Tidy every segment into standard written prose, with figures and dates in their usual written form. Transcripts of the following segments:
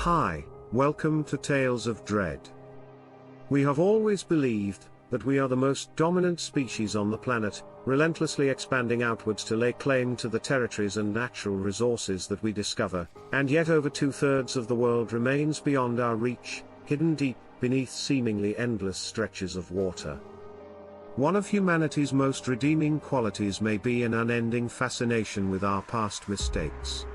Hi, welcome to Tales of Dread. We have always believed that we are the most dominant species on the planet, relentlessly expanding outwards to lay claim to the territories and natural resources that we discover, and yet over two-thirds of the world remains beyond our reach, hidden deep beneath seemingly endless stretches of water. One of humanity's most redeeming qualities may be an unending fascination with our past mistakes.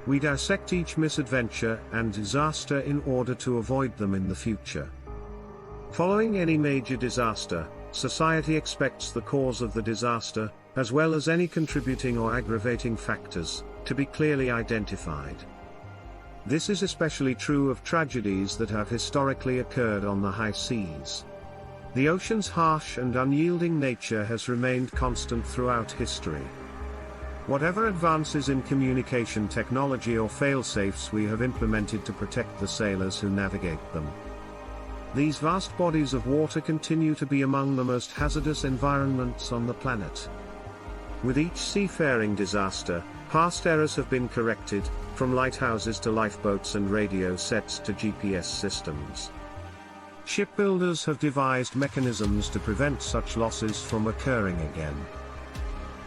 We dissect each misadventure and disaster in order to avoid them in the future. Following any major disaster, society expects the cause of the disaster, as well as any contributing or aggravating factors, to be clearly identified. This is especially true of tragedies that have historically occurred on the high seas. The ocean's harsh and unyielding nature has remained constant throughout history. Whatever advances in communication technology or fail-safes we have implemented to protect the sailors who navigate them, these vast bodies of water continue to be among the most hazardous environments on the planet. With each seafaring disaster, past errors have been corrected, from lighthouses to lifeboats and radio sets to GPS systems. Shipbuilders have devised mechanisms to prevent such losses from occurring again.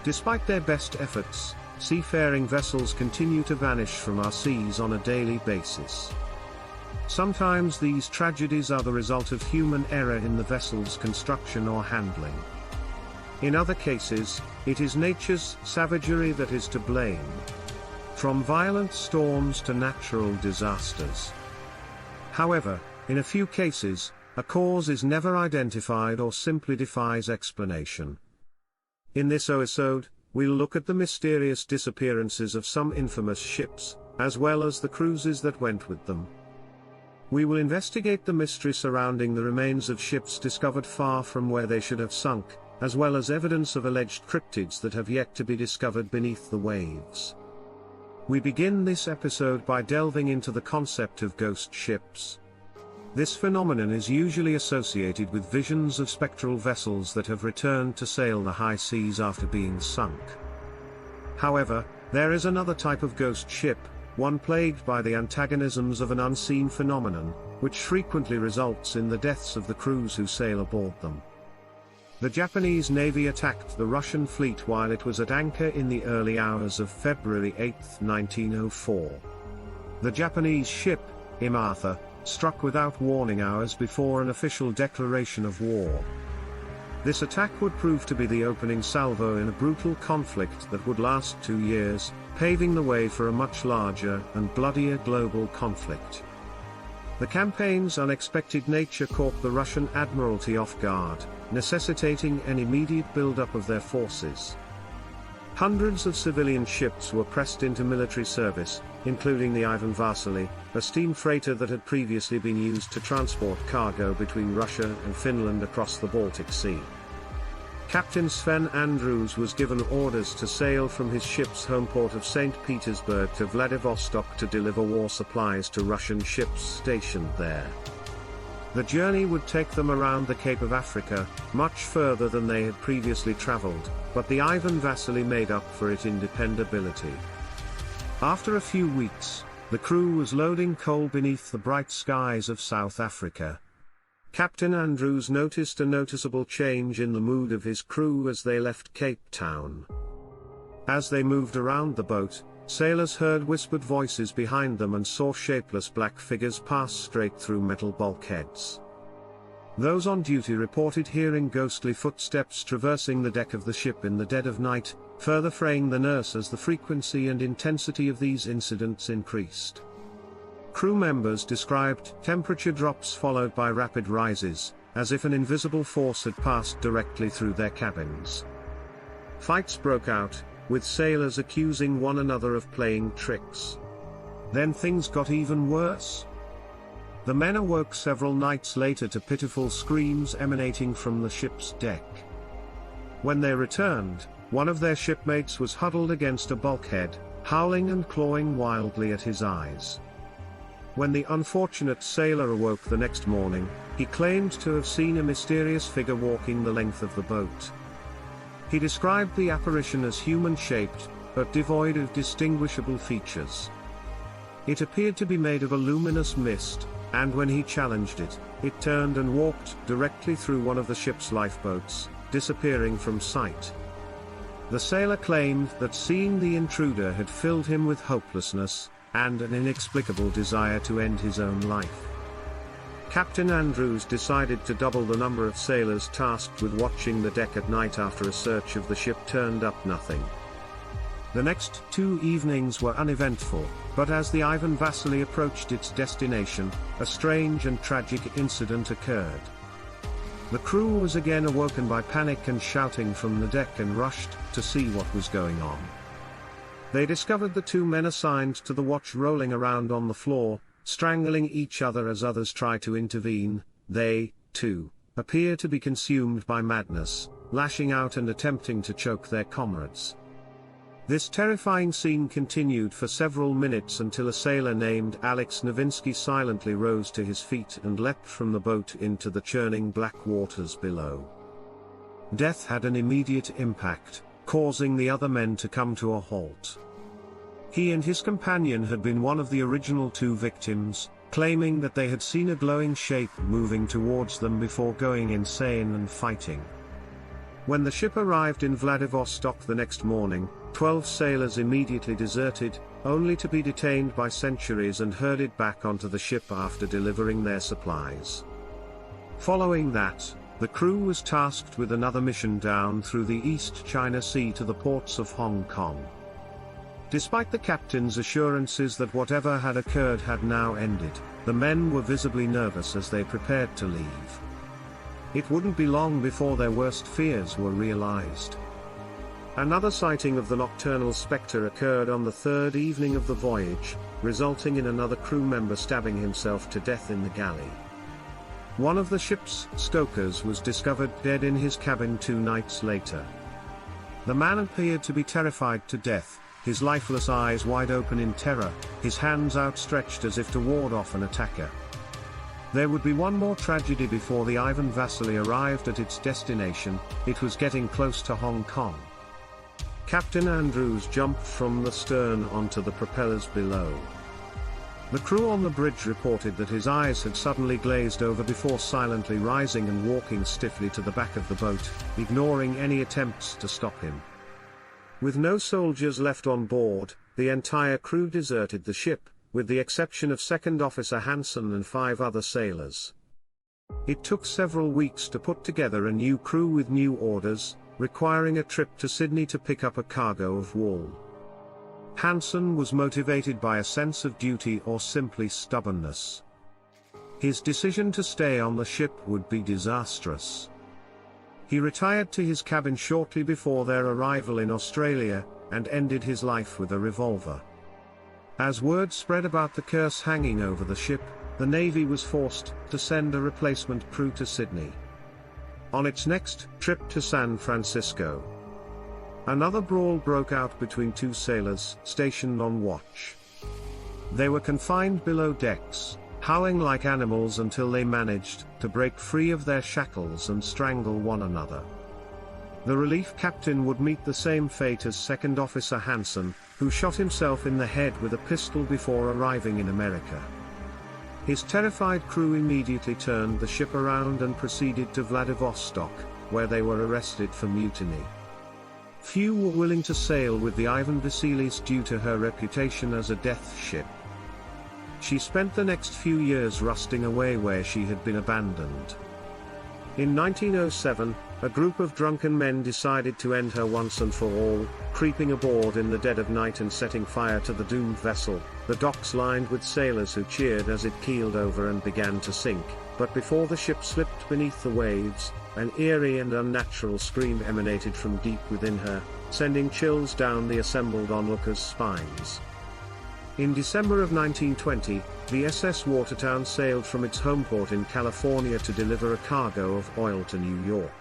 Despite their best efforts, seafaring vessels continue to vanish from our seas on a daily basis. Sometimes these tragedies are the result of human error in the vessel's construction or handling. In other cases, it is nature's savagery that is to blame. From violent storms to natural disasters. However, in a few cases, a cause is never identified or simply defies explanation. In this episode, we'll look at the mysterious disappearances of some infamous ships, as well as the cruises that went with them. We will investigate the mystery surrounding the remains of ships discovered far from where they should have sunk, as well as evidence of alleged cryptids that have yet to be discovered beneath the waves. We begin this episode by delving into the concept of ghost ships. This phenomenon is usually associated with visions of spectral vessels that have returned to sail the high seas after being sunk. However, there is another type of ghost ship, one plagued by the antagonisms of an unseen phenomenon, which frequently results in the deaths of the crews who sail aboard them. The Japanese Navy attacked the Russian fleet while it was at anchor in the early hours of February 8, 1904. The Japanese ship, Imatha, struck without warning hours before an official declaration of war. This attack would prove to be the opening salvo in a brutal conflict that would last 2 years, paving the way for a much larger and bloodier global conflict. The campaign's unexpected nature caught the Russian Admiralty off guard, necessitating an immediate build-up of their forces. Hundreds of civilian ships were pressed into military service, including the Ivan Vasily, a steam freighter that had previously been used to transport cargo between Russia and Finland across the Baltic Sea. Captain Sven Andrews was given orders to sail from his ship's home port of St. Petersburg to Vladivostok to deliver war supplies to Russian ships stationed there. The journey would take them around the Cape of Africa, much further than they had previously traveled, but the Ivan Vasily made up for it in dependability. After a few weeks, the crew was loading coal beneath the bright skies of South Africa. Captain Andrews noticed a noticeable change in the mood of his crew as they left Cape Town. As they moved around the boat, sailors heard whispered voices behind them and saw shapeless black figures pass straight through metal bulkheads. Those on duty reported hearing ghostly footsteps traversing the deck of the ship in the dead of night, further fraying the nerves as the frequency and intensity of these incidents increased. Crew members described temperature drops followed by rapid rises, as if an invisible force had passed directly through their cabins. Fights broke out, with sailors accusing one another of playing tricks. Then things got even worse. The men awoke several nights later to pitiful screams emanating from the ship's deck. When they returned, one of their shipmates was huddled against a bulkhead, howling and clawing wildly at his eyes. When the unfortunate sailor awoke the next morning, he claimed to have seen a mysterious figure walking the length of the boat. He described the apparition as human-shaped, but devoid of distinguishable features. It appeared to be made of a luminous mist, and when he challenged it, it turned and walked directly through one of the ship's lifeboats, disappearing from sight. The sailor claimed that seeing the intruder had filled him with hopelessness, and an inexplicable desire to end his own life. Captain Andrews decided to double the number of sailors tasked with watching the deck at night after a search of the ship turned up nothing. The next 2 evenings were uneventful, but as the Ivan Vasily approached its destination, a strange and tragic incident occurred. The crew was again awoken by panic and shouting from the deck and rushed to see what was going on. They discovered the 2 men assigned to the watch rolling around on the floor, strangling each other as others tried to intervene. They, too, appear to be consumed by madness, lashing out and attempting to choke their comrades. This terrifying scene continued for several minutes until a sailor named Alex Novinsky silently rose to his feet and leapt from the boat into the churning black waters below. Death had an immediate impact, causing the other men to come to a halt. He and his companion had been one of the original 2 victims, claiming that they had seen a glowing shape moving towards them before going insane and fighting. When the ship arrived in Vladivostok the next morning, 12 sailors immediately deserted, only to be detained by sentries and herded back onto the ship after delivering their supplies. Following that, the crew was tasked with another mission down through the East China Sea to the ports of Hong Kong. Despite the captain's assurances that whatever had occurred had now ended, the men were visibly nervous as they prepared to leave. It wouldn't be long before their worst fears were realized. Another sighting of the nocturnal spectre occurred on the 3rd evening of the voyage, resulting in another crew member stabbing himself to death in the galley. One of the ship's stokers was discovered dead in his cabin 2 nights later. The man appeared to be terrified to death, his lifeless eyes wide open in terror, his hands outstretched as if to ward off an attacker. There would be one more tragedy before the Ivan Vasily arrived at its destination. It was getting close to Hong Kong. Captain Andrews jumped from the stern onto the propellers below. The crew on the bridge reported that his eyes had suddenly glazed over before silently rising and walking stiffly to the back of the boat, ignoring any attempts to stop him. With no soldiers left on board, the entire crew deserted the ship, with the exception of Second Officer Hansen and 5 other sailors. It took several weeks to put together a new crew with new orders, requiring a trip to Sydney to pick up a cargo of wool. Hansen was motivated by a sense of duty or simply stubbornness. His decision to stay on the ship would be disastrous. He retired to his cabin shortly before their arrival in Australia, and ended his life with a revolver. As word spread about the curse hanging over the ship, the Navy was forced to send a replacement crew to Sydney. On its next trip to San Francisco, another brawl broke out between 2 sailors stationed on watch. They were confined below decks, howling like animals until they managed to break free of their shackles and strangle one another. The relief captain would meet the same fate as Second Officer Hansen, who shot himself in the head with a pistol before arriving in America. His terrified crew immediately turned the ship around and proceeded to Vladivostok, where they were arrested for mutiny. Few were willing to sail with the Ivan Vasilis due to her reputation as a death ship. She spent the next few years rusting away where she had been abandoned. In 1907, a group of drunken men decided to end her once and for all, creeping aboard in the dead of night and setting fire to the doomed vessel, the docks lined with sailors who cheered as it keeled over and began to sink. But before the ship slipped beneath the waves, an eerie and unnatural scream emanated from deep within her, sending chills down the assembled onlookers' spines. In December of 1920, the SS Watertown sailed from its home port in California to deliver a cargo of oil to New York.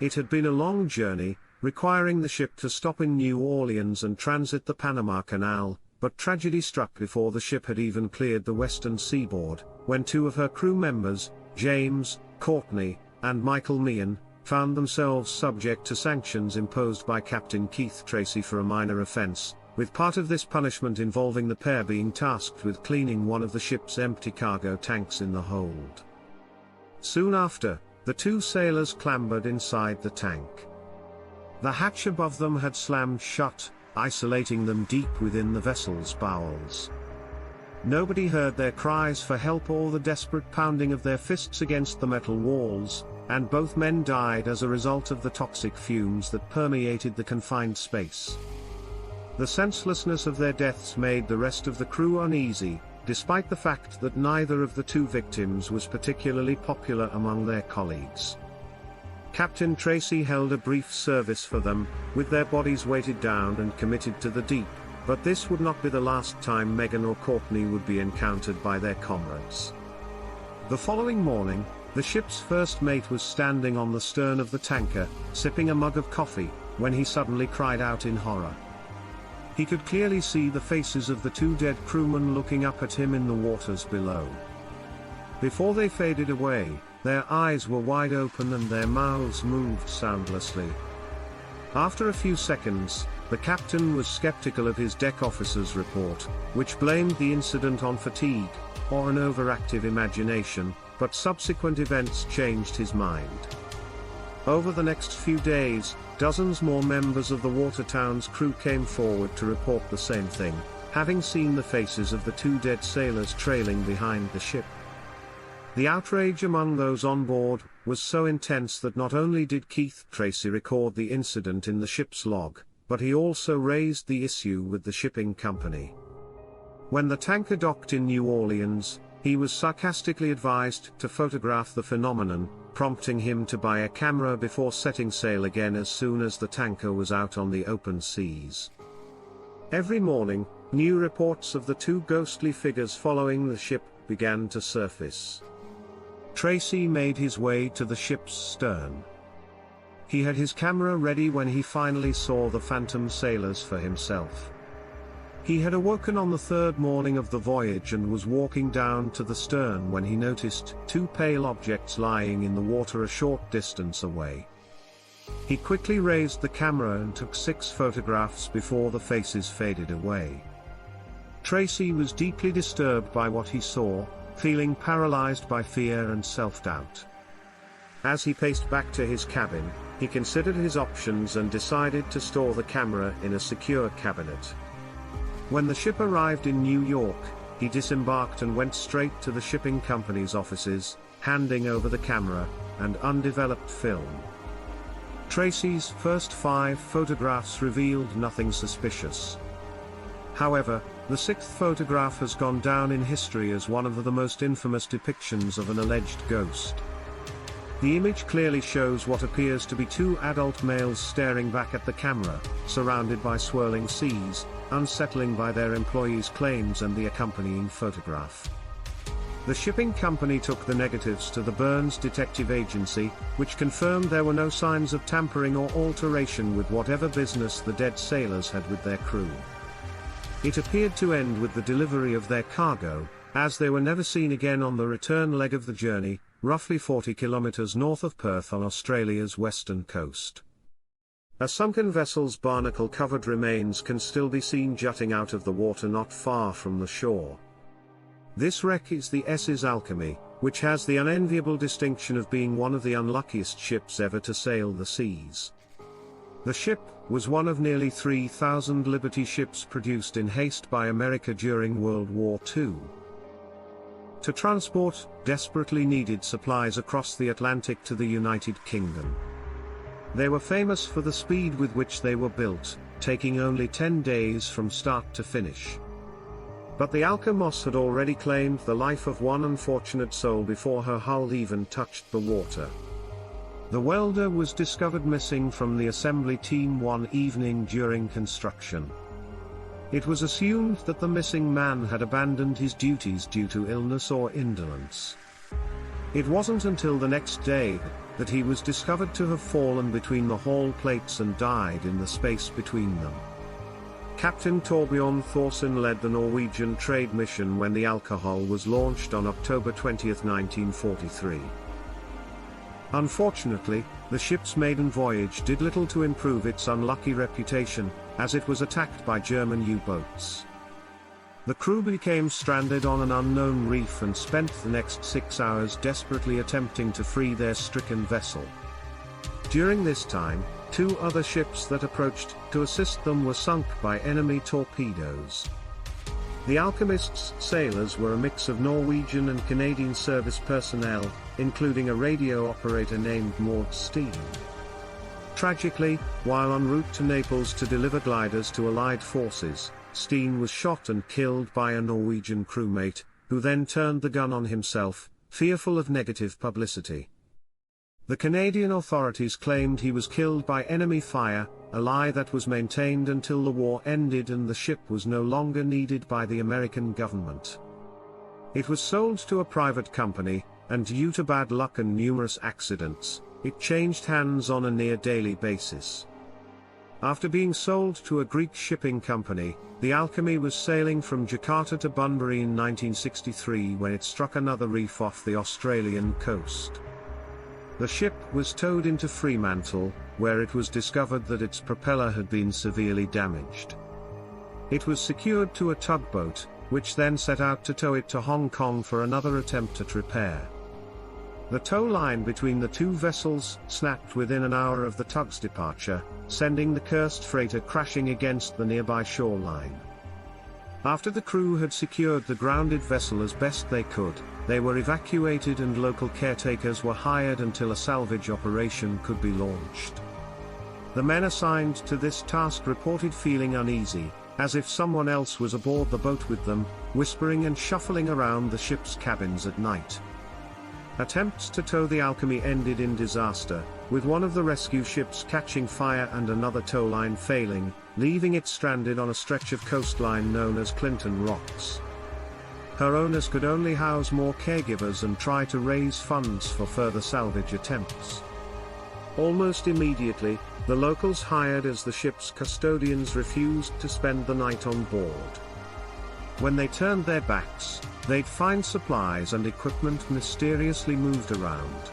It had been a long journey, requiring the ship to stop in New Orleans and transit the Panama Canal, but tragedy struck before the ship had even cleared the western seaboard, when 2 of her crew members, James, Courtney, and Michael Meehan, found themselves subject to sanctions imposed by Captain Keith Tracy for a minor offense, with part of this punishment involving the pair being tasked with cleaning one of the ship's empty cargo tanks in the hold. Soon after, the two sailors clambered inside the tank. The hatch above them had slammed shut, isolating them deep within the vessel's bowels. Nobody heard their cries for help or the desperate pounding of their fists against the metal walls, and both men died as a result of the toxic fumes that permeated the confined space. The senselessness of their deaths made the rest of the crew uneasy, despite the fact that neither of the two victims was particularly popular among their colleagues. Captain Tracy held a brief service for them, with their bodies weighted down and committed to the deep, but this would not be the last time Megan or Courtney would be encountered by their comrades. The following morning, the ship's first mate was standing on the stern of the tanker, sipping a mug of coffee, when he suddenly cried out in horror. He could clearly see the faces of the two dead crewmen looking up at him in the waters below. Before they faded away, their eyes were wide open and their mouths moved soundlessly. After a few seconds, the captain was skeptical of his deck officer's report, which blamed the incident on fatigue, or an overactive imagination, but subsequent events changed his mind. Over the next few days, dozens more members of the Watertown's crew came forward to report the same thing, having seen the faces of the two dead sailors trailing behind the ship. The outrage among those on board was so intense that not only did Keith Tracy record the incident in the ship's log, but he also raised the issue with the shipping company. When the tanker docked in New Orleans, he was sarcastically advised to photograph the phenomenon, prompting him to buy a camera before setting sail again as soon as the tanker was out on the open seas. Every morning, new reports of the two ghostly figures following the ship began to surface. Tracy made his way to the ship's stern. He had his camera ready when he finally saw the phantom sailors for himself. He had awoken on the third morning of the voyage and was walking down to the stern when he noticed two pale objects lying in the water a short distance away. He quickly raised the camera and took 6 photographs before the faces faded away. Tracy was deeply disturbed by what he saw, feeling paralyzed by fear and self-doubt. As he paced back to his cabin, he considered his options and decided to store the camera in a secure cabinet. When the ship arrived in New York, he disembarked and went straight to the shipping company's offices, handing over the camera and undeveloped film. Tracy's first 5 photographs revealed nothing suspicious. However, the 6th photograph has gone down in history as one of the most infamous depictions of an alleged ghost. The image clearly shows what appears to be 2 adult males staring back at the camera, surrounded by swirling seas, unsettling by their employees' claims and the accompanying photograph. The shipping company took the negatives to the Burns Detective Agency, which confirmed there were no signs of tampering or alteration with whatever business the dead sailors had with their crew. It appeared to end with the delivery of their cargo, as they were never seen again on the return leg of the journey, roughly 40 kilometers north of Perth on Australia's western coast. A sunken vessel's barnacle-covered remains can still be seen jutting out of the water not far from the shore. This wreck is the SS Alchemy, which has the unenviable distinction of being one of the unluckiest ships ever to sail the seas. The ship was one of nearly 3,000 Liberty ships produced in haste by America during World War II. To transport desperately needed supplies across the Atlantic to the United Kingdom. They were famous for the speed with which they were built, taking only 10 days from start to finish. But the Alkimos had already claimed the life of one unfortunate soul before her hull even touched the water. The welder was discovered missing from the assembly team one evening during construction. It was assumed that the missing man had abandoned his duties due to illness or indolence. It wasn't until the next day that he was discovered to have fallen between the hull plates and died in the space between them. Captain Torbjorn Thorsen led the Norwegian trade mission when the alcohol was launched on October 20, 1943. Unfortunately, the ship's maiden voyage did little to improve its unlucky reputation, as it was attacked by German U-boats. The crew became stranded on an unknown reef and spent the next 6 hours desperately attempting to free their stricken vessel. During this time, 2 other ships that approached to assist them were sunk by enemy torpedoes. The Alchemist's sailors were a mix of Norwegian and Canadian service personnel, including a radio operator named Maud Steen. Tragically, while en route to Naples to deliver gliders to Allied forces, Steen was shot and killed by a Norwegian crewmate, who then turned the gun on himself, fearful of negative publicity. The Canadian authorities claimed he was killed by enemy fire, a lie that was maintained until the war ended and the ship was no longer needed by the American government. It was sold to a private company, and due to bad luck and numerous accidents, it changed hands on a near-daily basis. After being sold to a Greek shipping company, the Alchemy was sailing from Jakarta to Bunbury in 1963 when it struck another reef off the Australian coast. The ship was towed into Fremantle, where it was discovered that its propeller had been severely damaged. It was secured to a tugboat, which then set out to tow it to Hong Kong for another attempt at repair. The tow line between the 2 vessels snapped within an hour of the tug's departure, sending the cursed freighter crashing against the nearby shoreline. After the crew had secured the grounded vessel as best they could, they were evacuated and local caretakers were hired until a salvage operation could be launched. The men assigned to this task reported feeling uneasy, as if someone else was aboard the boat with them, whispering and shuffling around the ship's cabins at night. Attempts to tow the Alchemy ended in disaster, with one of the rescue ships catching fire and another tow line failing, leaving it stranded on a stretch of coastline known as Clinton Rocks. Her owners could only house more caregivers and try to raise funds for further salvage attempts. Almost immediately, the locals hired as the ship's custodians refused to spend the night on board. When they turned their backs, they'd find supplies and equipment mysteriously moved around.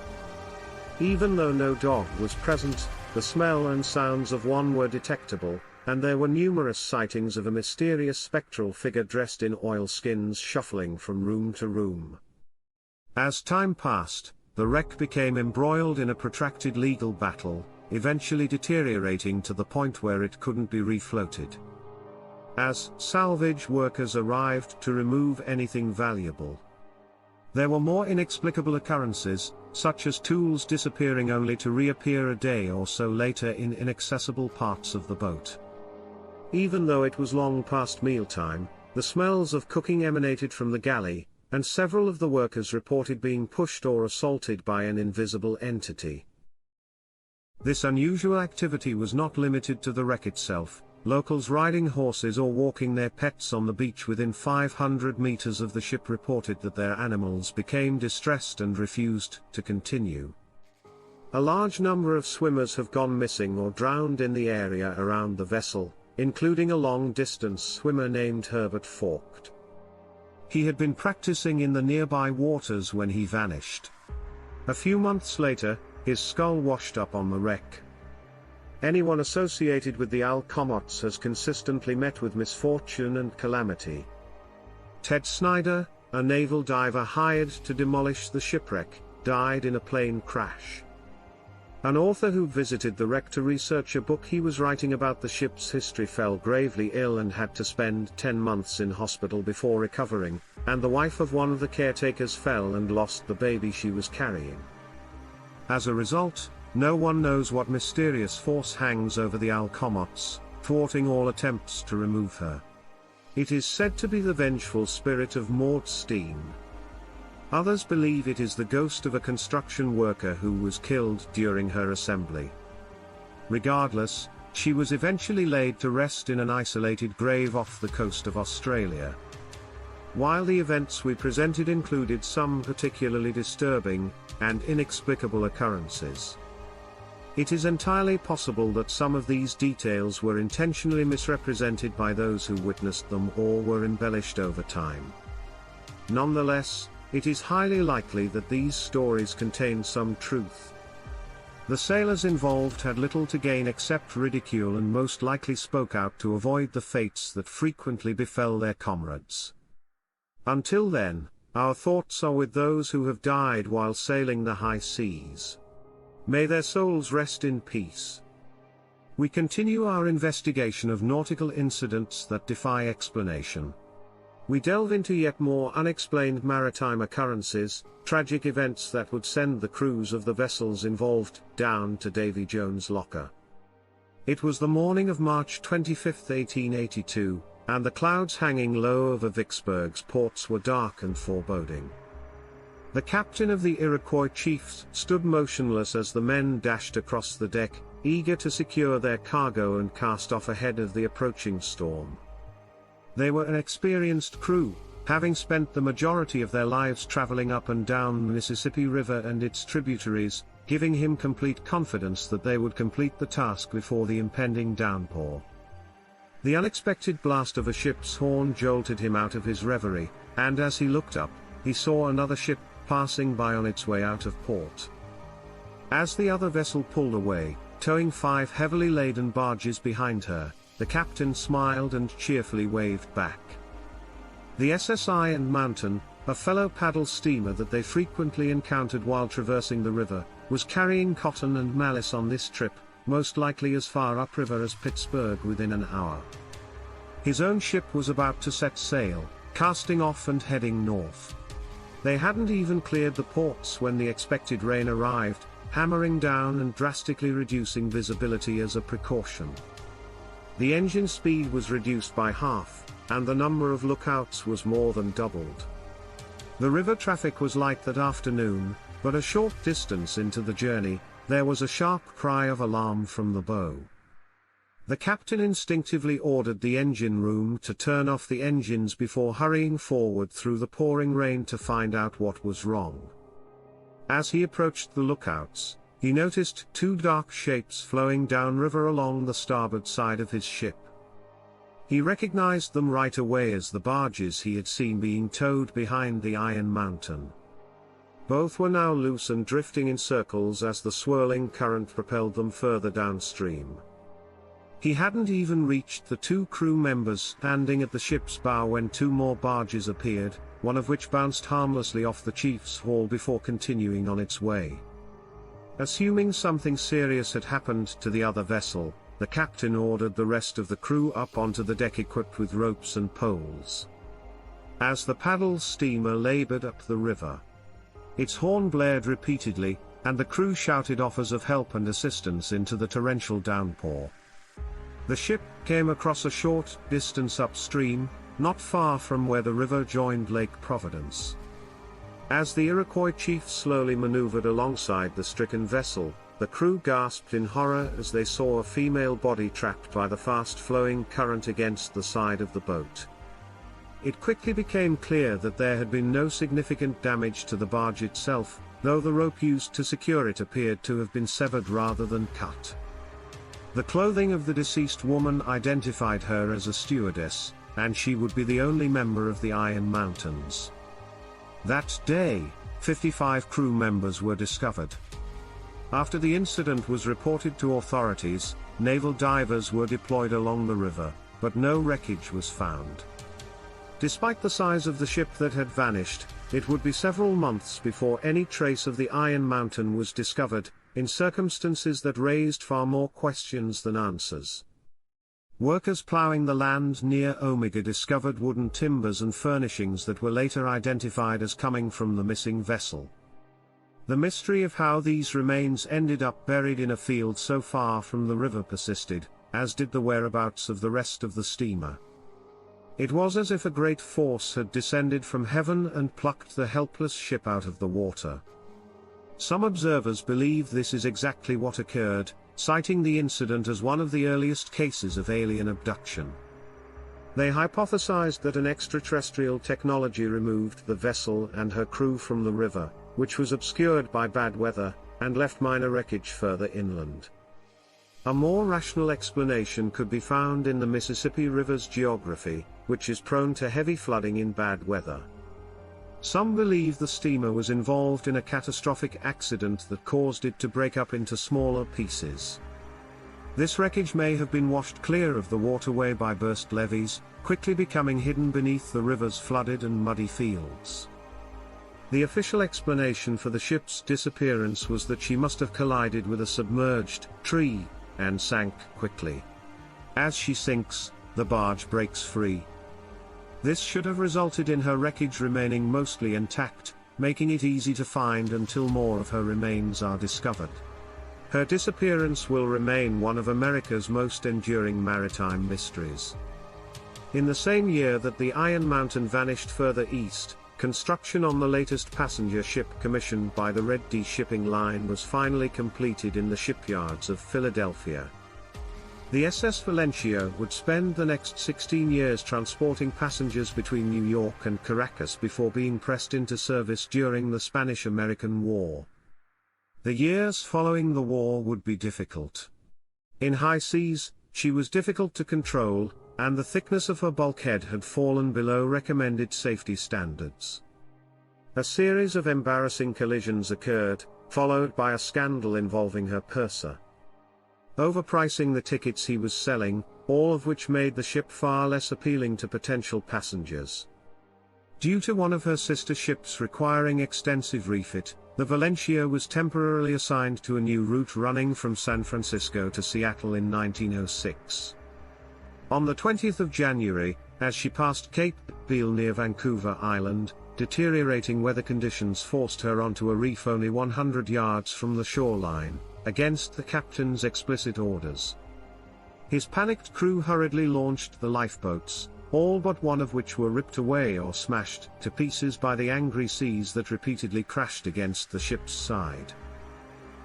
Even though no dog was present, the smell and sounds of one were detectable, and there were numerous sightings of a mysterious spectral figure dressed in oilskins shuffling from room to room. As time passed, the wreck became embroiled in a protracted legal battle, eventually deteriorating to the point where it couldn't be refloated. As salvage workers arrived to remove anything valuable, there were more inexplicable occurrences, such as tools disappearing only to reappear a day or so later in inaccessible parts of the boat. Even though it was long past mealtime, the smells of cooking emanated from the galley, and several of the workers reported being pushed or assaulted by an invisible entity. This unusual activity was not limited to the wreck itself. Locals riding horses or walking their pets on the beach within 500 meters of the ship reported that their animals became distressed and refused to continue. A large number of swimmers have gone missing or drowned in the area around the vessel, including a long-distance swimmer named Herbert Faucht. He had been practicing in the nearby waters when he vanished. A few months later, his skull washed up on the wreck. Anyone associated with the Alcomots has consistently met with misfortune and calamity. Ted Snyder, a naval diver hired to demolish the shipwreck, died in a plane crash. An author who visited the wreck to research a book he was writing about the ship's history fell gravely ill and had to spend 10 months in hospital before recovering, and the wife of one of the caretakers fell and lost the baby she was carrying. As a result, no one knows what mysterious force hangs over the Alcomots, thwarting all attempts to remove her. It is said to be the vengeful spirit of Maud Steen. Others believe it is the ghost of a construction worker who was killed during her assembly. Regardless, she was eventually laid to rest in an isolated grave off the coast of Australia. While the events we presented included some particularly disturbing and inexplicable occurrences, it is entirely possible that some of these details were intentionally misrepresented by those who witnessed them or were embellished over time. Nonetheless, it is highly likely that these stories contain some truth, The sailors involved had little to gain except ridicule and most likely spoke out to avoid the fates that frequently befell their comrades. Until then, our thoughts are with those who have died while sailing the high seas. May their souls rest in peace. We continue our investigation of nautical incidents that defy explanation. We delve into yet more unexplained maritime occurrences, tragic events that would send the crews of the vessels involved down to Davy Jones' locker. It was the morning of March 25, 1882, and the clouds hanging low over Vicksburg's ports were dark and foreboding. The captain of the Iroquois chiefs stood motionless as the men dashed across the deck, eager to secure their cargo and cast off ahead of the approaching storm. They were an experienced crew, having spent the majority of their lives traveling up and down the Mississippi River and its tributaries, giving him complete confidence that they would complete the task before the impending downpour. The unexpected blast of a ship's horn jolted him out of his reverie, and as he looked up, he saw another ship passing by on its way out of port. As the other vessel pulled away, towing 5 heavily laden barges behind her, the captain smiled and cheerfully waved back. The SSI and Mountain, a fellow paddle steamer that they frequently encountered while traversing the river, was carrying cotton and malice on this trip, most likely as far upriver as Pittsburgh within an hour. His own ship was about to set sail, casting off and heading north. They hadn't even cleared the ports when the expected rain arrived, hammering down and drastically reducing visibility as a precaution. The engine speed was reduced by half, and the number of lookouts was more than doubled. The river traffic was light that afternoon, but a short distance into the journey, there was a sharp cry of alarm from the bow. The captain instinctively ordered the engine room to turn off the engines before hurrying forward through the pouring rain to find out what was wrong. As he approached the lookouts, he noticed 2 dark shapes flowing downriver along the starboard side of his ship. He recognized them right away as the barges he had seen being towed behind the Iron Mountain. Both were now loose and drifting in circles as the swirling current propelled them further downstream. He hadn't even reached the 2 crew members standing at the ship's bow when 2 more barges appeared, one of which bounced harmlessly off the chief's hull before continuing on its way. Assuming something serious had happened to the other vessel, the captain ordered the rest of the crew up onto the deck equipped with ropes and poles. As the paddle steamer labored up the river, its horn blared repeatedly, and the crew shouted offers of help and assistance into the torrential downpour. The ship came across a short distance upstream, not far from where the river joined Lake Providence. As the Iroquois chief slowly maneuvered alongside the stricken vessel, the crew gasped in horror as they saw a female body trapped by the fast-flowing current against the side of the boat. It quickly became clear that there had been no significant damage to the barge itself, though the rope used to secure it appeared to have been severed rather than cut. The clothing of the deceased woman identified her as a stewardess, and she would be the only member of the Iron Mountains. That day, 55 crew members were discovered. After the incident was reported to authorities, naval divers were deployed along the river, but no wreckage was found. Despite the size of the ship that had vanished, it would be several months before any trace of the Iron Mountain was discovered, in circumstances that raised far more questions than answers. Workers plowing the land near Omega discovered wooden timbers and furnishings that were later identified as coming from the missing vessel. The mystery of how these remains ended up buried in a field so far from the river persisted, as did the whereabouts of the rest of the steamer. It was as if a great force had descended from heaven and plucked the helpless ship out of the water. Some observers believe this is exactly what occurred, citing the incident as one of the earliest cases of alien abduction. They hypothesized that an extraterrestrial technology removed the vessel and her crew from the river, which was obscured by bad weather, and left minor wreckage further inland. A more rational explanation could be found in the Mississippi River's geography, which is prone to heavy flooding in bad weather. Some believe the steamer was involved in a catastrophic accident that caused it to break up into smaller pieces. This wreckage may have been washed clear of the waterway by burst levees, quickly becoming hidden beneath the river's flooded and muddy fields. The official explanation for the ship's disappearance was that she must have collided with a submerged tree and sank quickly. As she sinks, the barge breaks free. This should have resulted in her wreckage remaining mostly intact, making it easy to find until more of her remains are discovered. Her disappearance will remain one of America's most enduring maritime mysteries. In the same year that the Iron Mountain vanished further east, construction on the latest passenger ship commissioned by the Red D shipping line was finally completed in the shipyards of Philadelphia. The SS Valencia would spend the next 16 years transporting passengers between New York and Caracas before being pressed into service during the Spanish-American War. The years following the war would be difficult. In high seas, she was difficult to control, and the thickness of her bulkhead had fallen below recommended safety standards. A series of embarrassing collisions occurred, followed by a scandal involving her purser overpricing the tickets he was selling, all of which made the ship far less appealing to potential passengers. Due to one of her sister ships requiring extensive refit, the Valencia was temporarily assigned to a new route running from San Francisco to Seattle in 1906. On the 20th of January, as she passed Cape Beale near Vancouver Island, deteriorating weather conditions forced her onto a reef only 100 yards from the shoreline, against the captain's explicit orders. His panicked crew hurriedly launched the lifeboats, all but one of which were ripped away or smashed to pieces by the angry seas that repeatedly crashed against the ship's side.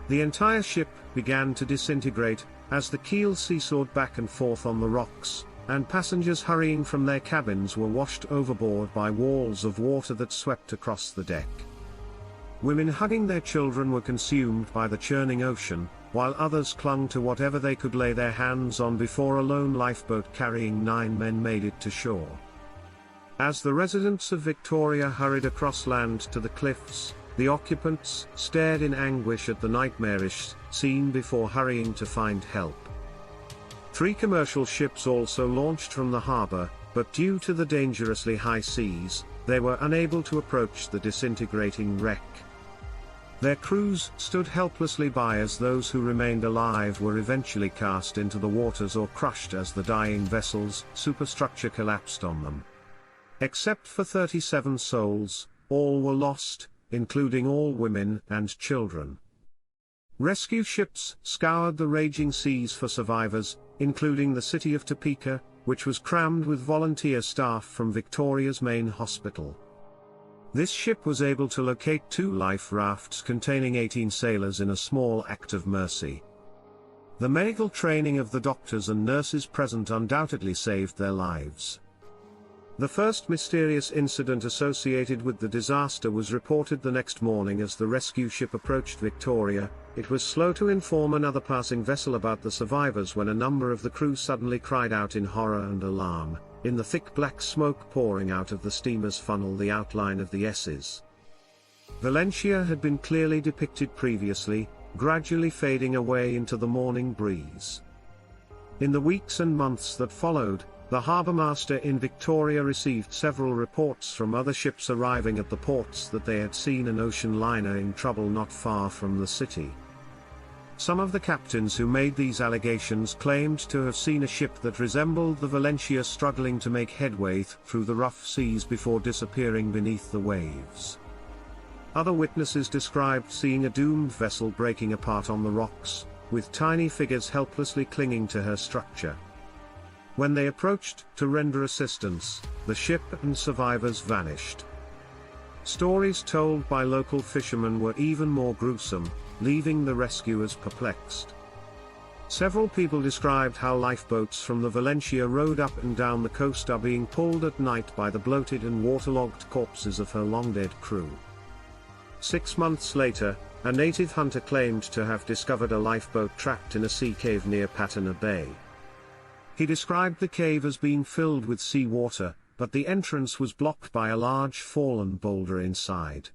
The entire ship began to disintegrate, as the keel seesawed back and forth on the rocks, and passengers hurrying from their cabins were washed overboard by walls of water that swept across the deck. Women hugging their children were consumed by the churning ocean, while others clung to whatever they could lay their hands on before a lone lifeboat carrying 9 men made it to shore. As the residents of Victoria hurried across land to the cliffs, the occupants stared in anguish at the nightmarish scene before hurrying to find help. 3 commercial ships also launched from the harbor, but due to the dangerously high seas, they were unable to approach the disintegrating wreck. Their crews stood helplessly by as those who remained alive were eventually cast into the waters or crushed as the dying vessel's superstructure collapsed on them. Except for 37 souls, all were lost, including all women and children. Rescue ships scoured the raging seas for survivors, including the city of Topeka, which was crammed with volunteer staff from Victoria's main hospital. This ship was able to locate 2 life rafts containing 18 sailors in a small act of mercy. The medical training of the doctors and nurses present undoubtedly saved their lives. The first mysterious incident associated with the disaster was reported the next morning as the rescue ship approached Victoria. It was slow to inform another passing vessel about the survivors when a number of the crew suddenly cried out in horror and alarm. In the thick black smoke pouring out of the steamer's funnel, the outline of the S's Valencia had been clearly depicted previously, gradually fading away into the morning breeze. In the weeks and months that followed, the harbormaster in Victoria received several reports from other ships arriving at the ports that they had seen an ocean liner in trouble not far from the city. Some of the captains who made these allegations claimed to have seen a ship that resembled the Valencia struggling to make headway through the rough seas before disappearing beneath the waves. Other witnesses described seeing a doomed vessel breaking apart on the rocks, with tiny figures helplessly clinging to her structure. When they approached to render assistance, the ship and survivors vanished. Stories told by local fishermen were even more gruesome, leaving the rescuers perplexed. Several people described how lifeboats from the Valencia rowed up and down the coast are being pulled at night by the bloated and waterlogged corpses of her long-dead crew. 6 months later, a native hunter claimed to have discovered a lifeboat trapped in a sea cave near Patana Bay. He described the cave as being filled with sea water, but the entrance was blocked by a large fallen boulder inside.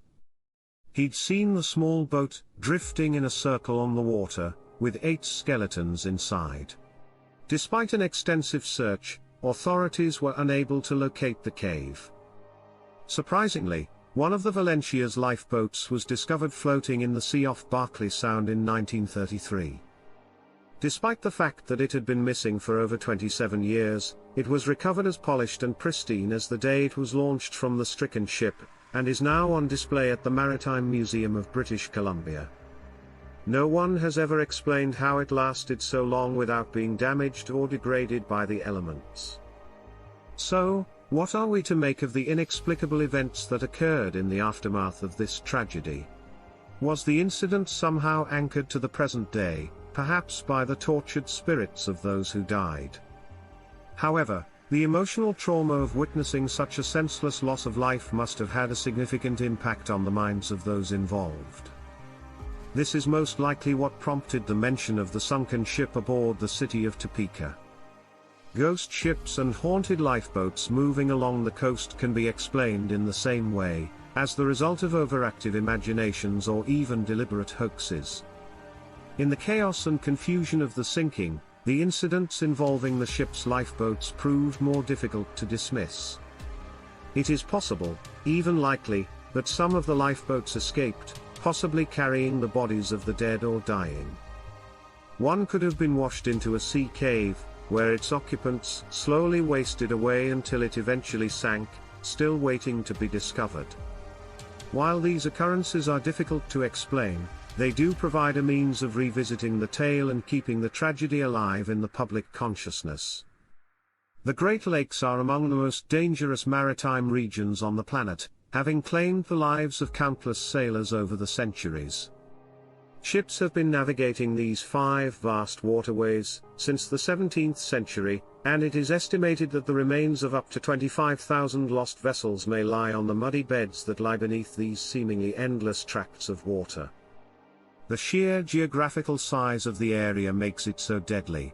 He'd seen the small boat drifting in a circle on the water, with 8 skeletons inside. Despite an extensive search, authorities were unable to locate the cave. Surprisingly, one of the Valencia's lifeboats was discovered floating in the sea off Berkeley Sound in 1933. Despite the fact that it had been missing for over 27 years, it was recovered as polished and pristine as the day it was launched from the stricken ship, and is now on display at the Maritime Museum of British Columbia. No one has ever explained how it lasted so long without being damaged or degraded by the elements. So, what are we to make of the inexplicable events that occurred in the aftermath of this tragedy? Was the incident somehow anchored to the present day, perhaps by the tortured spirits of those who died? However, the emotional trauma of witnessing such a senseless loss of life must have had a significant impact on the minds of those involved. This is most likely what prompted the mention of the sunken ship aboard the city of Topeka. Ghost ships and haunted lifeboats moving along the coast can be explained in the same way, as the result of overactive imaginations or even deliberate hoaxes. In the chaos and confusion of the sinking, the incidents involving the ship's lifeboats proved more difficult to dismiss. It is possible, even likely, that some of the lifeboats escaped, possibly carrying the bodies of the dead or dying. One could have been washed into a sea cave, where its occupants slowly wasted away until it eventually sank, still waiting to be discovered. While these occurrences are difficult to explain, they do provide a means of revisiting the tale and keeping the tragedy alive in the public consciousness. The Great Lakes are among the most dangerous maritime regions on the planet, having claimed the lives of countless sailors over the centuries. Ships have been navigating these 5 vast waterways since the 17th century, and it is estimated that the remains of up to 25,000 lost vessels may lie on the muddy beds that lie beneath these seemingly endless tracts of water. The sheer geographical size of the area makes it so deadly.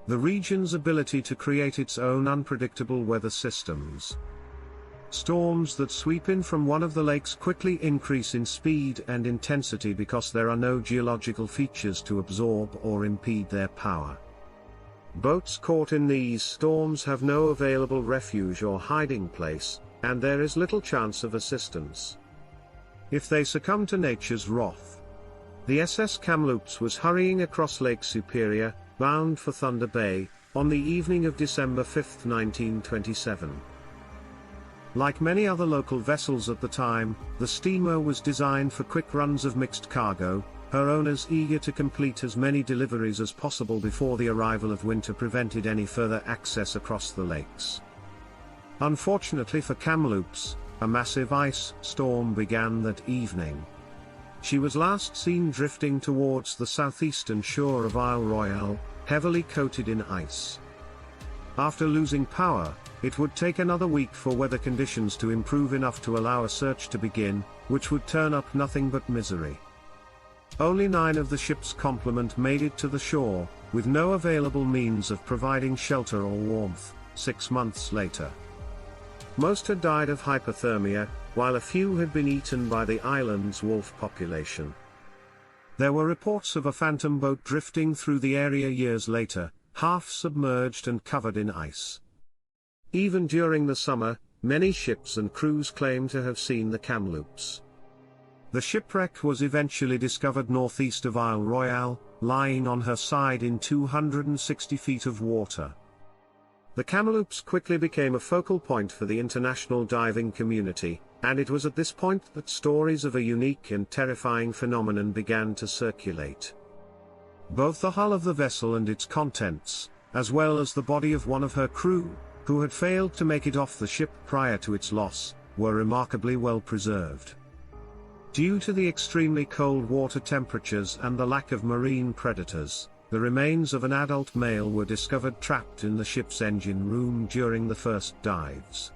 The region's ability to create its own unpredictable weather systems. Storms that sweep in from one of the lakes quickly increase in speed and intensity because there are no geological features to absorb or impede their power. Boats caught in these storms have no available refuge or hiding place, and there is little chance of assistance. If they succumb to nature's wrath. The SS Kamloops was hurrying across Lake Superior, bound for Thunder Bay, on the evening of December 5, 1927. Like many other local vessels at the time, the steamer was designed for quick runs of mixed cargo, her owners eager to complete as many deliveries as possible before the arrival of winter prevented any further access across the lakes. Unfortunately for Kamloops, a massive ice storm began that evening. She was last seen drifting towards the southeastern shore of Isle Royale, heavily coated in ice. After losing power, it would take another week for weather conditions to improve enough to allow a search to begin, which would turn up nothing but misery. Only 9 of the ship's complement made it to the shore, with no available means of providing shelter or warmth, 6 months later. Most had died of hypothermia, while a few had been eaten by the island's wolf population. There were reports of a phantom boat drifting through the area years later, half submerged and covered in ice. Even during the summer, many ships and crews claim to have seen the Kamloops. The shipwreck was eventually discovered northeast of Isle Royale, lying on her side in 260 feet of water. The Kamloops quickly became a focal point for the international diving community, and it was at this point that stories of a unique and terrifying phenomenon began to circulate. Both the hull of the vessel and its contents, as well as the body of one of her crew, who had failed to make it off the ship prior to its loss, were remarkably well preserved. Due to the extremely cold water temperatures and the lack of marine predators, the remains of an adult male were discovered trapped in the ship's engine room during the first dives.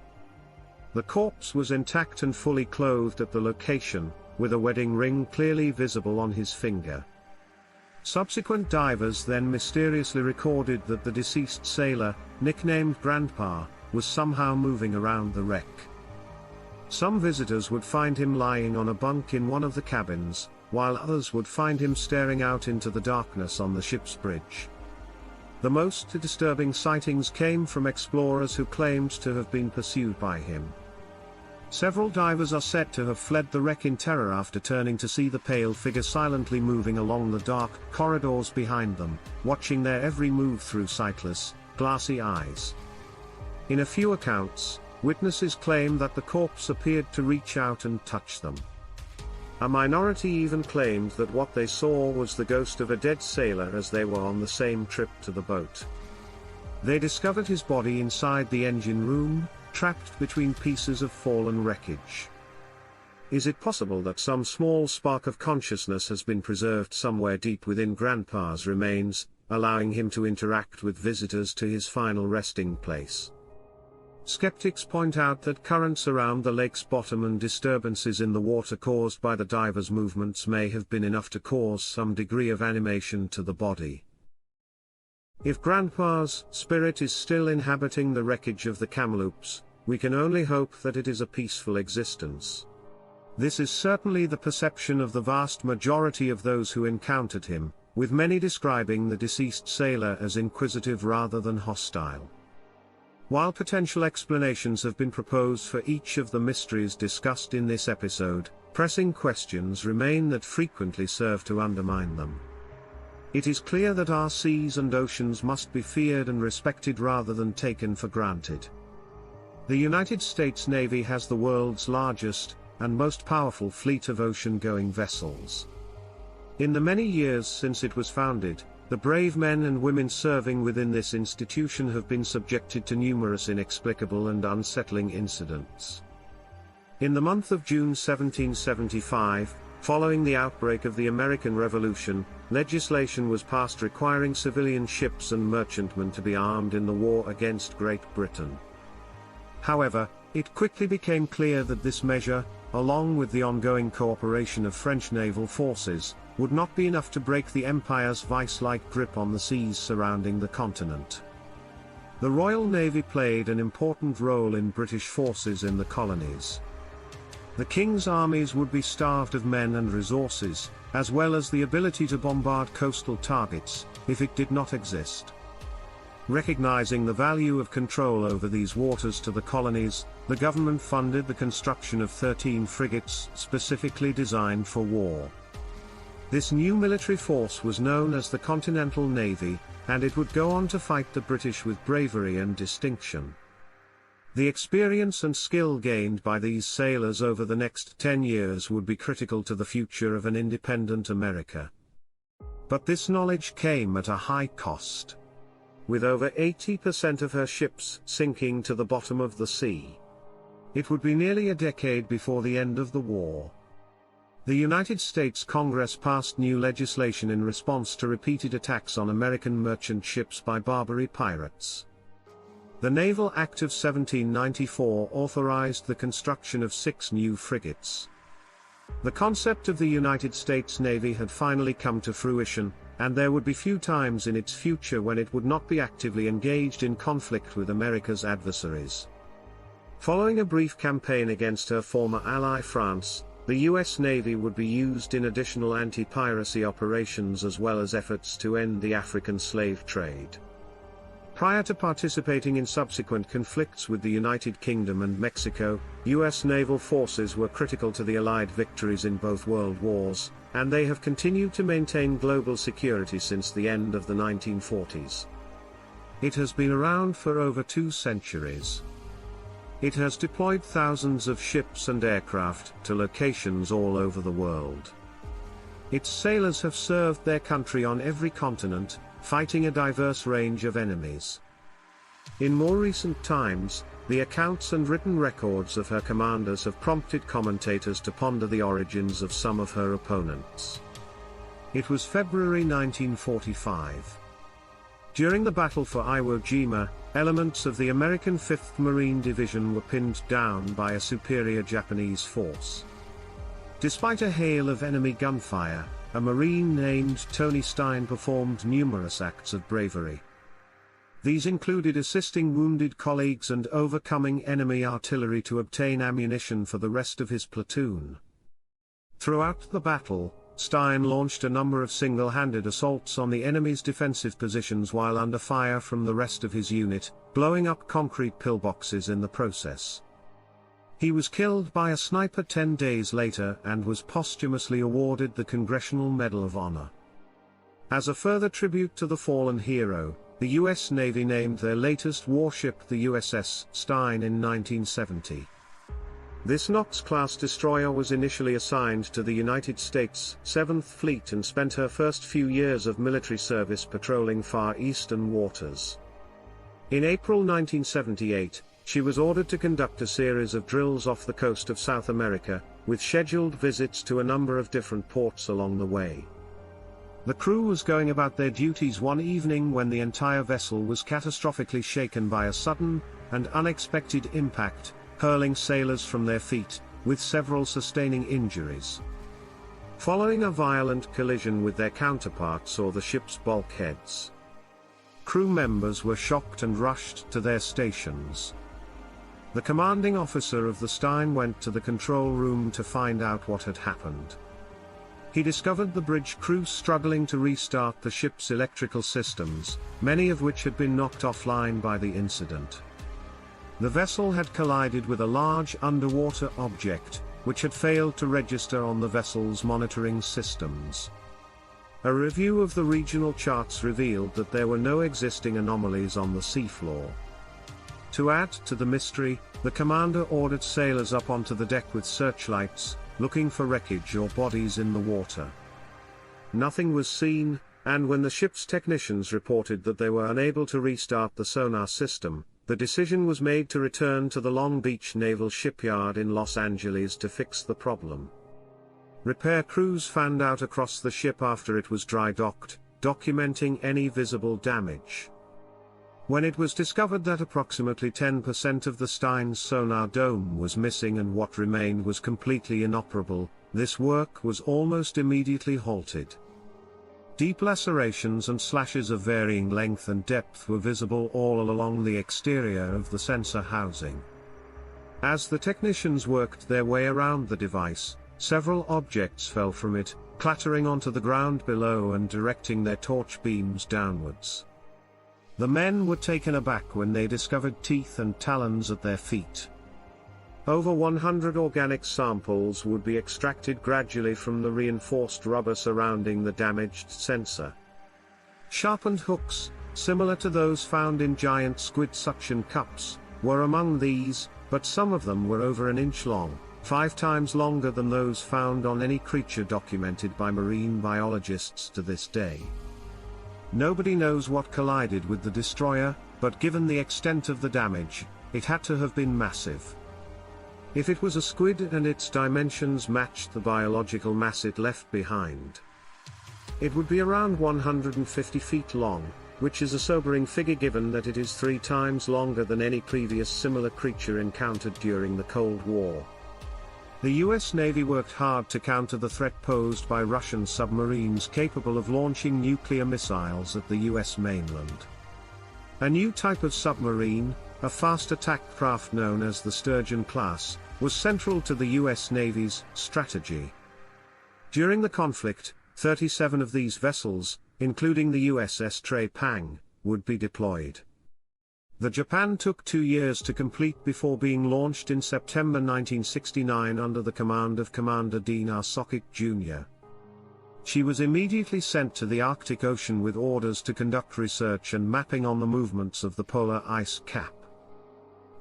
The corpse was intact and fully clothed at the location, with a wedding ring clearly visible on his finger. Subsequent divers then mysteriously recorded that the deceased sailor, nicknamed Grandpa, was somehow moving around the wreck. Some visitors would find him lying on a bunk in one of the cabins, while others would find him staring out into the darkness on the ship's bridge. The most disturbing sightings came from explorers who claimed to have been pursued by him. Several divers are said to have fled the wreck in terror after turning to see the pale figure silently moving along the dark corridors behind them, watching their every move through sightless, glassy eyes. In a few accounts, witnesses claim that the corpse appeared to reach out and touch them. A minority even claimed that what they saw was the ghost of a dead sailor as they were on the same trip to the boat. They discovered his body inside the engine room, trapped between pieces of fallen wreckage. Is it possible that some small spark of consciousness has been preserved somewhere deep within Grandpa's remains, allowing him to interact with visitors to his final resting place? Skeptics point out that currents around the lake's bottom and disturbances in the water caused by the diver's movements may have been enough to cause some degree of animation to the body. If Grandpa's spirit is still inhabiting the wreckage of the Kamloops, we can only hope that it is a peaceful existence. This is certainly the perception of the vast majority of those who encountered him, with many describing the deceased sailor as inquisitive rather than hostile. While potential explanations have been proposed for each of the mysteries discussed in this episode, pressing questions remain that frequently serve to undermine them. It is clear that our seas and oceans must be feared and respected rather than taken for granted. The United States Navy has the world's largest and most powerful fleet of ocean-going vessels. In the many years since it was founded, the brave men and women serving within this institution have been subjected to numerous inexplicable and unsettling incidents. In the month of June 1775, following the outbreak of the American Revolution, legislation was passed requiring civilian ships and merchantmen to be armed in the war against Great Britain. However, it quickly became clear that this measure, along with the ongoing cooperation of French naval forces, would not be enough to break the Empire's vice-like grip on the seas surrounding the continent. The Royal Navy played an important role in British forces in the colonies. The King's armies would be starved of men and resources, as well as the ability to bombard coastal targets, if it did not exist. Recognizing the value of control over these waters to the colonies, the government funded the construction of 13 frigates specifically designed for war. This new military force was known as the Continental Navy, and it would go on to fight the British with bravery and distinction. The experience and skill gained by these sailors over the next 10 years would be critical to the future of an independent America. But this knowledge came at a high cost. With over 80% of her ships sinking to the bottom of the sea. It would be nearly a decade before the end of the war. The United States Congress passed new legislation in response to repeated attacks on American merchant ships by Barbary pirates. The Naval Act of 1794 authorized the construction of 6 new frigates. The concept of the United States Navy had finally come to fruition, and there would be few times in its future when it would not be actively engaged in conflict with America's adversaries. Following a brief campaign against her former ally France, the U.S. Navy would be used in additional anti-piracy operations as well as efforts to end the African slave trade. Prior to participating in subsequent conflicts with the United Kingdom and Mexico, U.S. naval forces were critical to the Allied victories in both world wars, and they have continued to maintain global security since the end of the 1940s. It has been around for over 2 centuries. It has deployed thousands of ships and aircraft to locations all over the world. Its sailors have served their country on every continent, fighting a diverse range of enemies. In more recent times, the accounts and written records of her commanders have prompted commentators to ponder the origins of some of her opponents. It was February 1945. During the battle for Iwo Jima, elements of the American 5th Marine Division were pinned down by a superior Japanese force. Despite a hail of enemy gunfire, a Marine named Tony Stein performed numerous acts of bravery. These included assisting wounded colleagues and overcoming enemy artillery to obtain ammunition for the rest of his platoon. Throughout the battle, Stein launched a number of single-handed assaults on the enemy's defensive positions while under fire from the rest of his unit, blowing up concrete pillboxes in the process. He was killed by a sniper 10 days later and was posthumously awarded the Congressional Medal of Honor. As a further tribute to the fallen hero, the U.S. Navy named their latest warship the USS Stein in 1970. This Knox-class destroyer was initially assigned to the United States 7th Fleet and spent her first few years of military service patrolling Far Eastern waters. In April 1978, she was ordered to conduct a series of drills off the coast of South America, with scheduled visits to a number of different ports along the way. The crew was going about their duties one evening when the entire vessel was catastrophically shaken by a sudden and unexpected impact, hurling sailors from their feet, with several sustaining injuries. Following a violent collision with their counterparts or the ship's bulkheads, crew members were shocked and rushed to their stations. The commanding officer of the Stein went to the control room to find out what had happened. He discovered the bridge crew struggling to restart the ship's electrical systems, many of which had been knocked offline by the incident. The vessel had collided with a large underwater object, which had failed to register on the vessel's monitoring systems. A review of the regional charts revealed that there were no existing anomalies on the seafloor. To add to the mystery, the commander ordered sailors up onto the deck with searchlights, looking for wreckage or bodies in the water. Nothing was seen, and when the ship's technicians reported that they were unable to restart the sonar system, the decision was made to return to the Long Beach Naval Shipyard in Los Angeles to fix the problem. Repair crews fanned out across the ship after it was dry docked, documenting any visible damage. When it was discovered that approximately 10% of the Stein's sonar dome was missing and what remained was completely inoperable, this work was almost immediately halted. Deep lacerations and slashes of varying length and depth were visible all along the exterior of the sensor housing. As the technicians worked their way around the device, several objects fell from it, clattering onto the ground below and directing their torch beams downwards. The men were taken aback when they discovered teeth and talons at their feet. Over 100 organic samples would be extracted gradually from the reinforced rubber surrounding the damaged sensor. Sharpened hooks, similar to those found in giant squid suction cups, were among these, but some of them were over an inch long, 5 times longer than those found on any creature documented by marine biologists to this day. Nobody knows what collided with the destroyer, but given the extent of the damage, it had to have been massive. If it was a squid and its dimensions matched the biological mass it left behind, it would be around 150 feet long, which is a sobering figure given that it is 3 times longer than any previous similar creature encountered during the Cold War. The US Navy worked hard to counter the threat posed by Russian submarines capable of launching nuclear missiles at the US mainland. A new type of submarine, a fast attack craft known as the Sturgeon class, was central to the US Navy's strategy. During the conflict, 37 of these vessels, including the USS Trey Pang, would be deployed. The Japan took 2 years to complete before being launched in September 1969 under the command of Commander Dean R. Sokich Jr. She was immediately sent to the Arctic Ocean with orders to conduct research and mapping on the movements of the polar ice cap.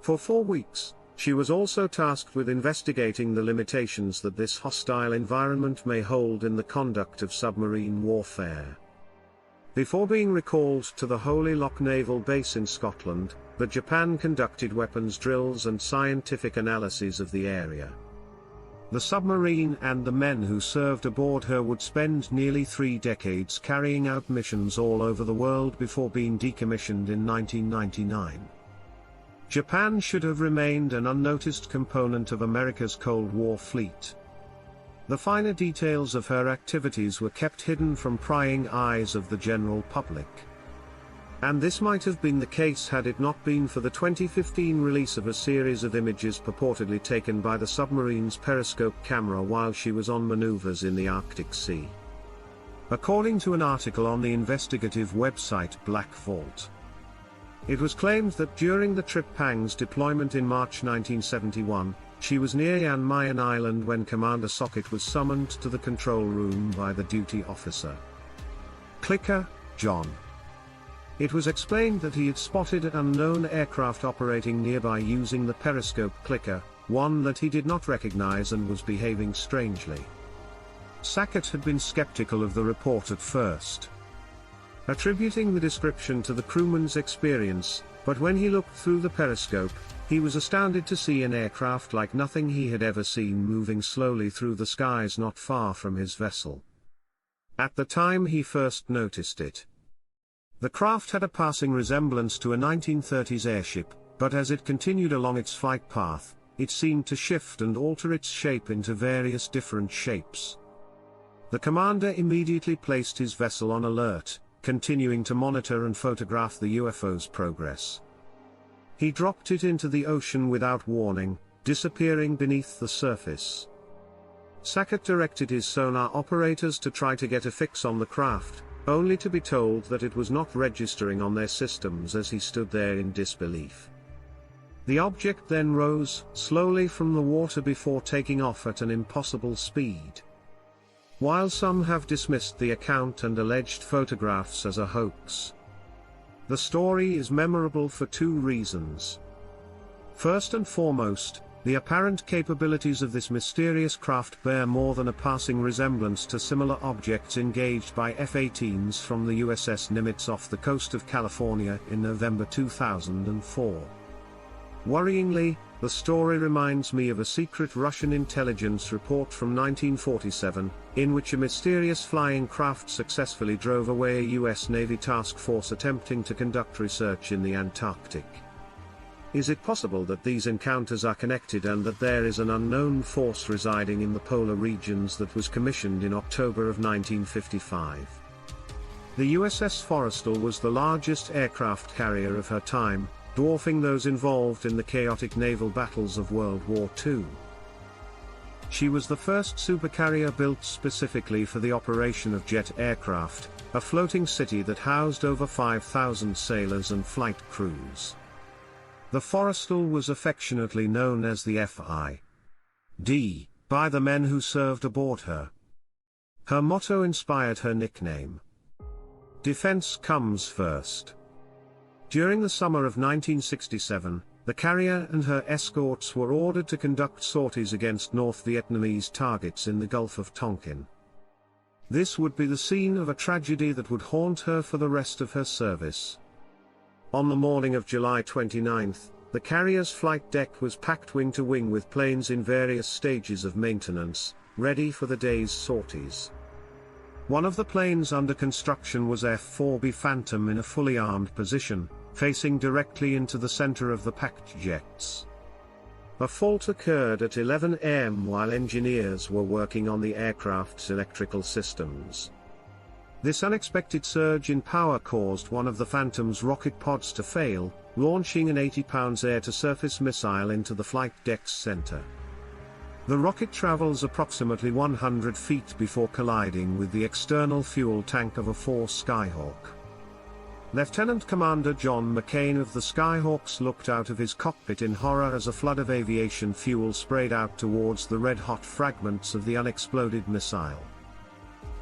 For 4 weeks, she was also tasked with investigating the limitations that this hostile environment may hold in the conduct of submarine warfare. Before being recalled to the Holy Loch Naval Base in Scotland, the Japan conducted weapons drills and scientific analyses of the area. The submarine and the men who served aboard her would spend nearly 3 decades carrying out missions all over the world before being decommissioned in 1999. Japan should have remained an unnoticed component of America's Cold War fleet. The finer details of her activities were kept hidden from prying eyes of the general public. And this might have been the case had it not been for the 2015 release of a series of images purportedly taken by the submarine's periscope camera while she was on maneuvers in the Arctic Sea. According to an article on the investigative website Black Vault, it was claimed that during the Trip-Pang's deployment in March 1971, she was near Jan Mayen Island when Commander Socket was summoned to the control room by the duty officer. Clicker, John. It was explained that he had spotted an unknown aircraft operating nearby using the periscope clicker, one that he did not recognize and was behaving strangely. Sackett had been skeptical of the report at first, attributing the description to the crewman's experience, but when he looked through the periscope, he was astounded to see an aircraft like nothing he had ever seen moving slowly through the skies not far from his vessel. At the time he first noticed it, the craft had a passing resemblance to a 1930s airship, but as it continued along its flight path, it seemed to shift and alter its shape into various different shapes. The commander immediately placed his vessel on alert, continuing to monitor and photograph the UFO's progress. He dropped it into the ocean without warning, disappearing beneath the surface. Sackett directed his sonar operators to try to get a fix on the craft, only to be told that it was not registering on their systems as he stood there in disbelief. The object then rose slowly from the water before taking off at an impossible speed. While some have dismissed the account and alleged photographs as a hoax, the story is memorable for two reasons. First and foremost, the apparent capabilities of this mysterious craft bear more than a passing resemblance to similar objects engaged by F-18s from the USS Nimitz off the coast of California in November 2004. Worryingly, the story reminds me of a secret Russian intelligence report from 1947, in which a mysterious flying craft successfully drove away a US Navy task force attempting to conduct research in the Antarctic. Is it possible that these encounters are connected and that there is an unknown force residing in the polar regions that was commissioned in October of 1955? The USS Forrestal was the largest aircraft carrier of her time, dwarfing those involved in the chaotic naval battles of World War II. She was the first supercarrier built specifically for the operation of jet aircraft, a floating city that housed over 5,000 sailors and flight crews. The Forrestal was affectionately known as the FID by the men who served aboard her. Her motto inspired her nickname. Defense comes first. During the summer of 1967, the carrier and her escorts were ordered to conduct sorties against North Vietnamese targets in the Gulf of Tonkin. This would be the scene of a tragedy that would haunt her for the rest of her service. On the morning of July 29, the carrier's flight deck was packed wing to wing with planes in various stages of maintenance, ready for the day's sorties. One of the planes under construction was F-4B Phantom in a fully armed position, facing directly into the center of the packed jets. A fault occurred at 11 a.m. while engineers were working on the aircraft's electrical systems. This unexpected surge in power caused one of the Phantom's rocket pods to fail, launching an 80-pound air-to-surface missile into the flight deck's center. The rocket travels approximately 100 feet before colliding with the external fuel tank of a 4 Skyhawk. Lieutenant Commander John McCain of the Skyhawks looked out of his cockpit in horror as a flood of aviation fuel sprayed out towards the red-hot fragments of the unexploded missile.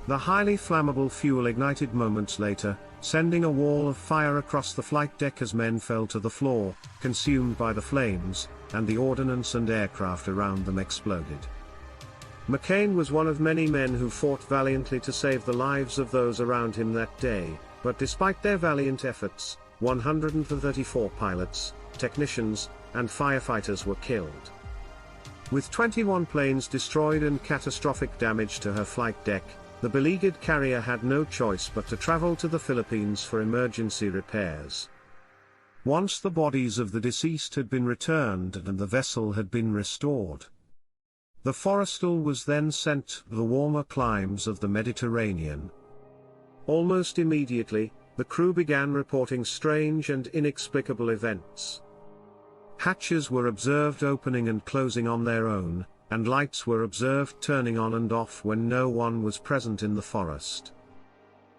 The highly flammable fuel ignited moments later, sending a wall of fire across the flight deck as men fell to the floor, consumed by the flames, and the ordnance and aircraft around them exploded. McCain was one of many men who fought valiantly to save the lives of those around him that day, but despite their valiant efforts, 134 pilots, technicians, and firefighters were killed. With 21 planes destroyed and catastrophic damage to her flight deck, the beleaguered carrier had no choice but to travel to the Philippines for emergency repairs. Once the bodies of the deceased had been returned and the vessel had been restored, the Forrestal was then sent to the warmer climes of the Mediterranean. Almost immediately, the crew began reporting strange and inexplicable events. Hatches were observed opening and closing on their own, and lights were observed turning on and off when no one was present in the forest.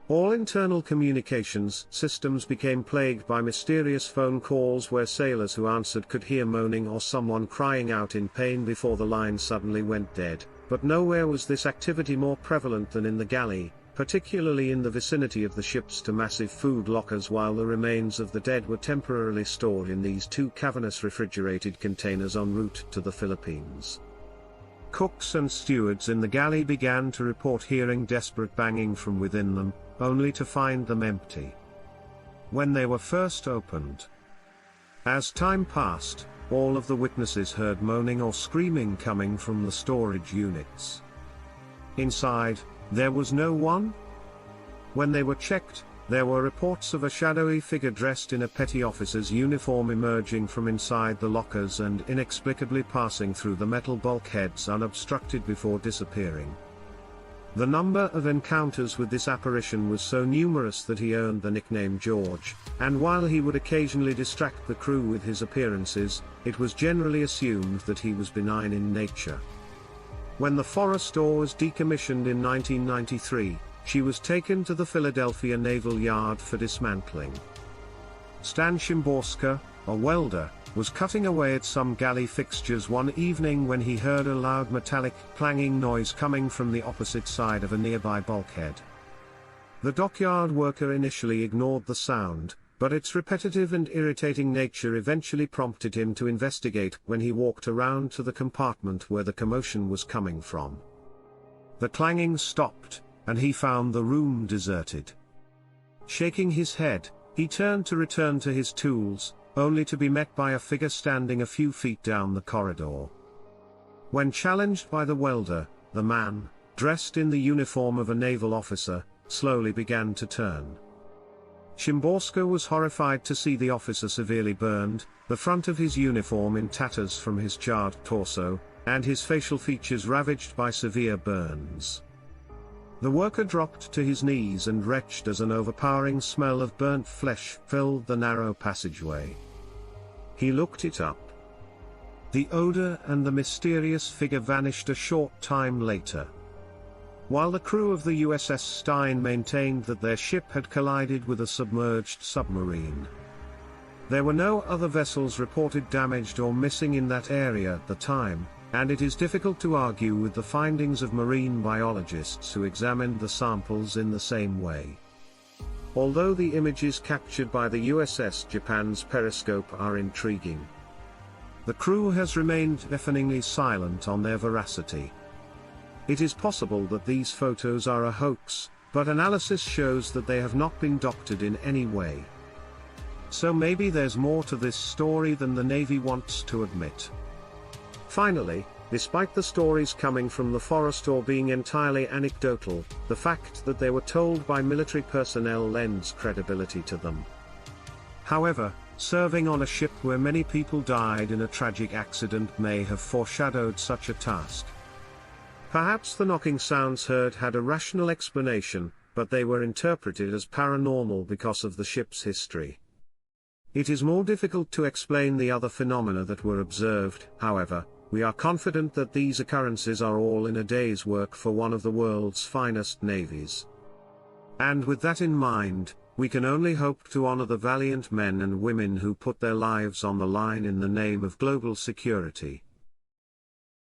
All internal communications systems became plagued by mysterious phone calls where sailors who answered could hear moaning or someone crying out in pain before the line suddenly went dead, but nowhere was this activity more prevalent than in the galley, particularly in the vicinity of the ships to massive food lockers, while the remains of the dead were temporarily stored in these two cavernous refrigerated containers en route to the Philippines. Cooks and stewards in the galley began to report hearing desperate banging from within them, only to find them empty when they were first opened. As time passed, all of the witnesses heard moaning or screaming coming from the storage units. Inside, there was no one. When they were checked, there were reports of a shadowy figure dressed in a petty officer's uniform emerging from inside the lockers and inexplicably passing through the metal bulkheads unobstructed before disappearing. The number of encounters with this apparition was so numerous that he earned the nickname George, and while he would occasionally distract the crew with his appearances, it was generally assumed that he was benign in nature. When the Forrestor was decommissioned in 1993, she was taken to the Philadelphia Naval Yard for dismantling. Stan Szymborska, a welder, was cutting away at some galley fixtures one evening when he heard a loud metallic clanging noise coming from the opposite side of a nearby bulkhead. The dockyard worker initially ignored the sound, but its repetitive and irritating nature eventually prompted him to investigate when he walked around to the compartment where the commotion was coming from. The clanging stopped, and he found the room deserted. Shaking his head, he turned to return to his tools, only to be met by a figure standing a few feet down the corridor. When challenged by the welder, the man, dressed in the uniform of a naval officer, slowly began to turn. Szymborska was horrified to see the officer severely burned, the front of his uniform in tatters from his charred torso, and his facial features ravaged by severe burns. The worker dropped to his knees and retched as an overpowering smell of burnt flesh filled the narrow passageway. He looked it up. The odor and the mysterious figure vanished a short time later. While the crew of the USS Stein maintained that their ship had collided with a submerged submarine. There were no other vessels reported damaged or missing in that area at the time, and it is difficult to argue with the findings of marine biologists who examined the samples in the same way. Although the images captured by the USS Japan's periscope are intriguing, the crew has remained deafeningly silent on their veracity. It is possible that these photos are a hoax, but analysis shows that they have not been doctored in any way. So maybe there's more to this story than the Navy wants to admit. Finally, despite the stories coming from the Forrestor being entirely anecdotal, the fact that they were told by military personnel lends credibility to them. However, serving on a ship where many people died in a tragic accident may have foreshadowed such a task. Perhaps the knocking sounds heard had a rational explanation, but they were interpreted as paranormal because of the ship's history. It is more difficult to explain the other phenomena that were observed. However, we are confident that these occurrences are all in a day's work for one of the world's finest navies. And with that in mind, we can only hope to honor the valiant men and women who put their lives on the line in the name of global security.